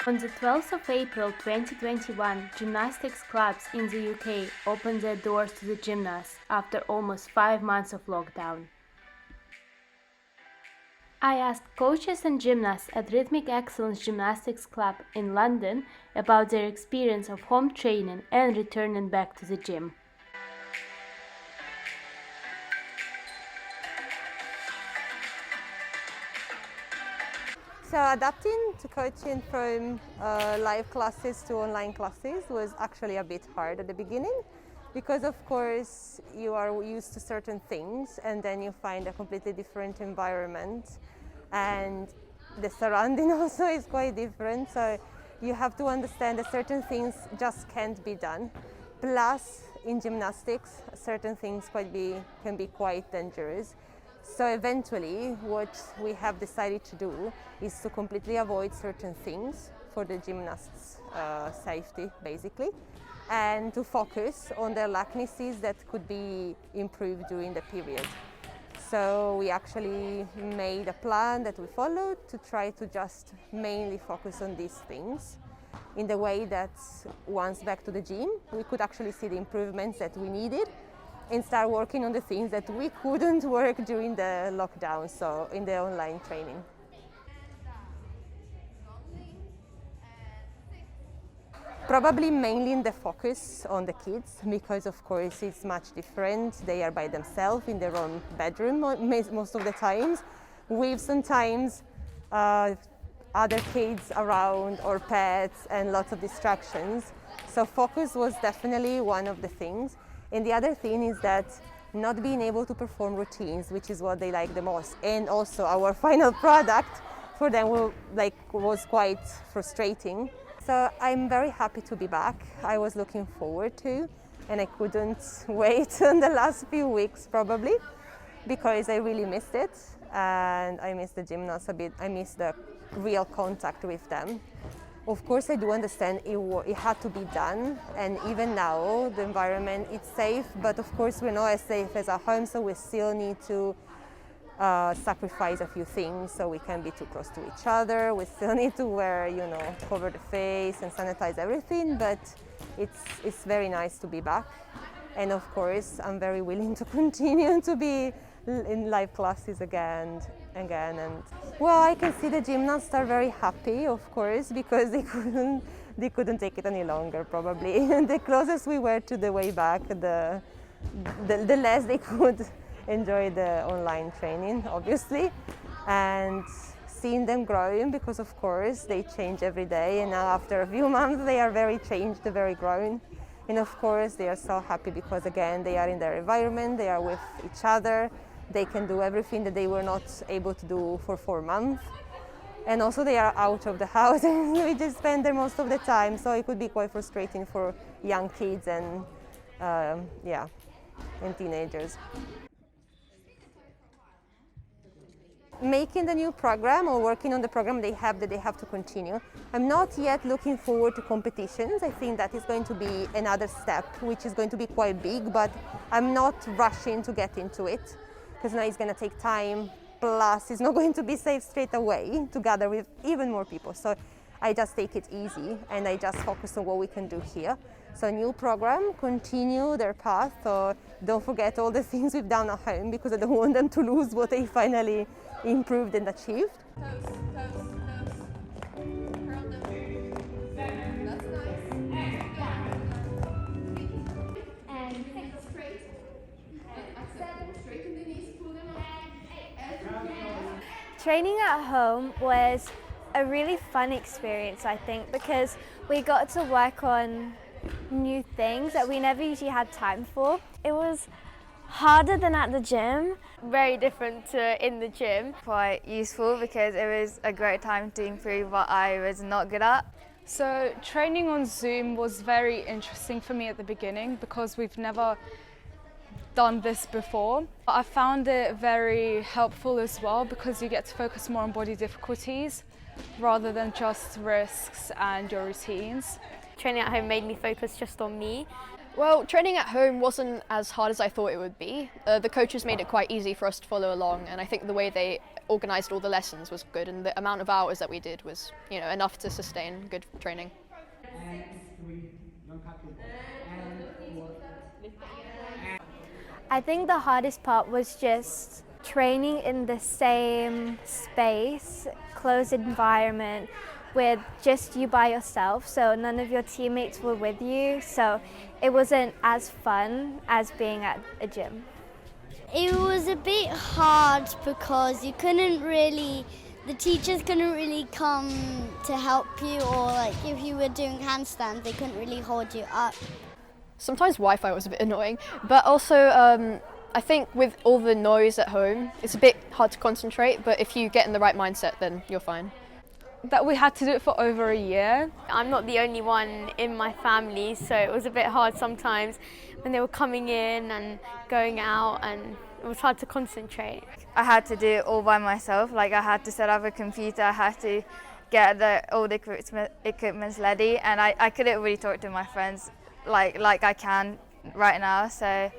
On the 12th of April 2021, gymnastics clubs in the UK opened their doors to the gymnasts after almost 5 months of lockdown. I asked coaches and gymnasts at Rhythmic Excellence Gymnastics Club in London about their experience of home training and returning back to the gym. So adapting to coaching from live classes to online classes was actually a bit hard at the beginning because of course you are used to certain things and then you find a completely different environment and the surrounding also is quite different, so you have to understand that certain things just can't be done. Plus in gymnastics certain things can be quite dangerous. So eventually what we have decided to do is to completely avoid certain things for the gymnasts' safety basically, and to focus on their likenesses that could be improved during the period. So we actually made a plan that we followed to try to just mainly focus on these things in the way that once back to the gym we could actually see the improvements that we needed and start working on the things that we couldn't work during the lockdown, so in the online training. Probably mainly in the focus on the kids, because of course it's much different. They are by themselves in their own bedroom most of the times, with sometimes other kids around or pets and lots of distractions. So focus was definitely one of the things. And the other thing is that not being able to perform routines, which is what they like the most, and also our final product for them was quite frustrating. So I'm very happy to be back. I was looking forward to, and I couldn't wait in the last few weeks probably, because I really missed it, and I missed the gymnasts a bit. I missed the real contact with them. Of course, I do understand it had to be done, and even now the environment is safe, but of course we're not as safe as at home, so we still need to sacrifice a few things so we can't be too close to each other. We still need to wear, cover the face and sanitize everything, but it's very nice to be back. And of course, I'm very willing to continue to be in live classes again. And well, I can see the gymnasts are very happy, of course, because they couldn't take it any longer probably. The closest we were to the way back, the less they could enjoy the online training, obviously, and seeing them growing, because of course they change every day, and now after a few months they are very changed, very grown. And of course they are so happy because again they are in their environment, they are with each other, they can do everything that they were not able to do for 4 months. And also they are out of the house and we just spend there most of the time, so it could be quite frustrating for young kids and teenagers. Making the new program or working on the program they have to continue. I'm not yet looking forward to competitions. I think that is going to be another step, which is going to be quite big, but I'm not rushing to get into it because now it's going to take time. Plus, it's not going to be safe straight away to gather with even more people. So I just take it easy and I just focus on what we can do here. So new program, continue their path. So don't forget all the things we've done at home, because I don't want them to lose what they finally improved and achieved. Training at home was a really fun experience, I think, because we got to work on new things that we never usually had time for. It was harder than at the gym. Very different to in the gym. Quite useful because it was a great time to improve what I was not good at. So training on Zoom was very interesting for me at the beginning because we've never done this before. I found it very helpful as well because you get to focus more on body difficulties rather than just risks and your routines. Training at home made me focus just on me. Well, training at home wasn't as hard as I thought it would be. The coaches made it quite easy for us to follow along, and I think the way they organised all the lessons was good, and the amount of hours that we did was, you know, enough to sustain good training. I think the hardest part was just training in the same space, closed environment, with just you by yourself, so none of your teammates were with you, so it wasn't as fun as being at a gym. It was a bit hard because the teachers couldn't really come to help you, or like if you were doing handstands, they couldn't really hold you up. Sometimes Wi-Fi was a bit annoying, but also I think with all the noise at home, it's a bit hard to concentrate, but if you get in the right mindset, then you're fine. That we had to do it for over a year. I'm not the only one in my family, so it was a bit hard sometimes when they were coming in and going out, and it was hard to concentrate. I had to do it all by myself. Like, I had to set up a computer, I had to get all the equipment ready, and I couldn't really talk to my friends like I can right now. So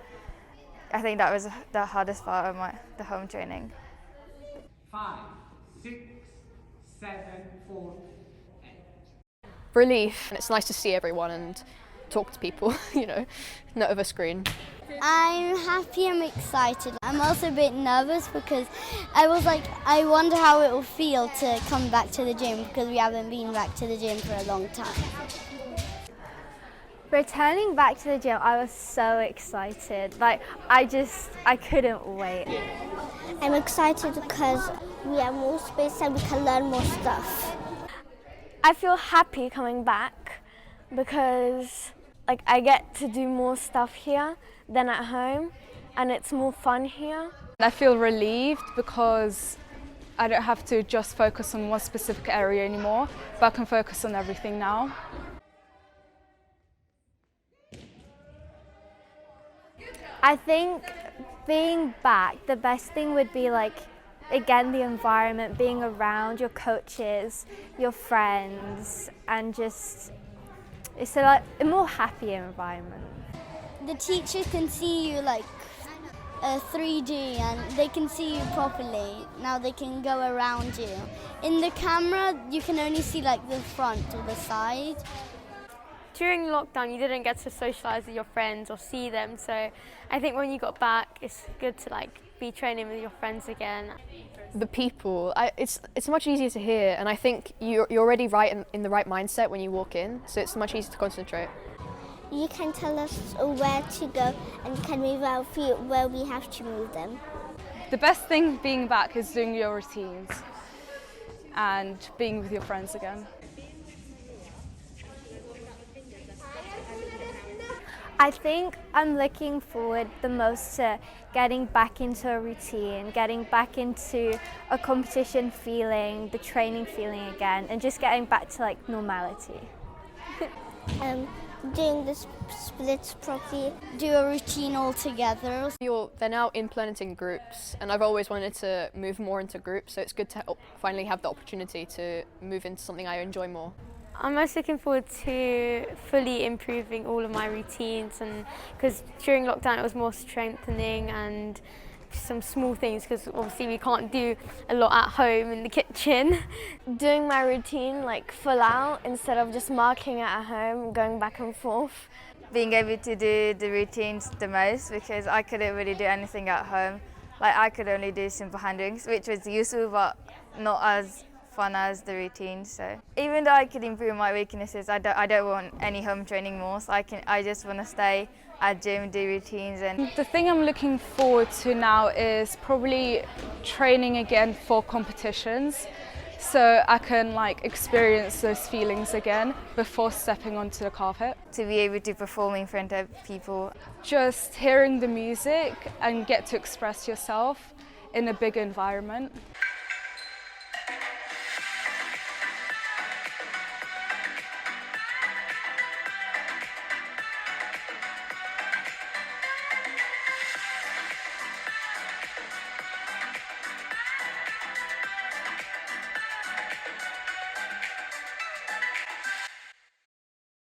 I think that was the hardest part of the home training. 5, 6, 7, 4, 8. Relief, and it's nice to see everyone and talk to people, you know, not over screen. I'm happy, I'm excited. I'm also a bit nervous because I wonder how it will feel to come back to the gym, because we haven't been back to the gym for a long time. Returning back to the gym, I was so excited. Like, I couldn't wait. I'm excited because we have more space and we can learn more stuff. I feel happy coming back because I get to do more stuff here than at home, and it's more fun here. I feel relieved because I don't have to just focus on one specific area anymore, but I can focus on everything now. I think being back, the best thing would be again, the environment, being around your coaches, your friends, and just, it's a more happy environment. The teachers can see you 3D, and they can see you properly. Now they can go around you. In the camera, you can only see the front or the side. During lockdown, you didn't get to socialise with your friends or see them, so I think when you got back, it's good to be training with your friends again. The people, it's much easier to hear, and I think you're already right in the right mindset when you walk in, so it's much easier to concentrate. You can tell us where to go and can move our feet where we have to move them. The best thing being back is doing your routines and being with your friends again. I think I'm looking forward the most to getting back into a routine, getting back into a competition feeling, the training feeling again, and just getting back to normality. Doing the splits properly, do a routine all together. They're now implementing groups, and I've always wanted to move more into groups, so it's good to finally have the opportunity to move into something I enjoy more. I'm most looking forward to fully improving all of my routines, and because during lockdown it was more strengthening and some small things, because obviously we can't do a lot at home in the kitchen. Doing my routine full out instead of just marking it at home, going back and forth. Being able to do the routines the most, because I couldn't really do anything at home. I could only do simple hand rings, which was useful but not as fun as the routines. So even though I could improve my weaknesses, I don't want any home training more. So I just want to stay at gym, do routines. And the thing I'm looking forward to now is probably training again for competitions, so I can experience those feelings again before stepping onto the carpet. To be able to perform in front of people. Just hearing the music and get to express yourself in a big environment.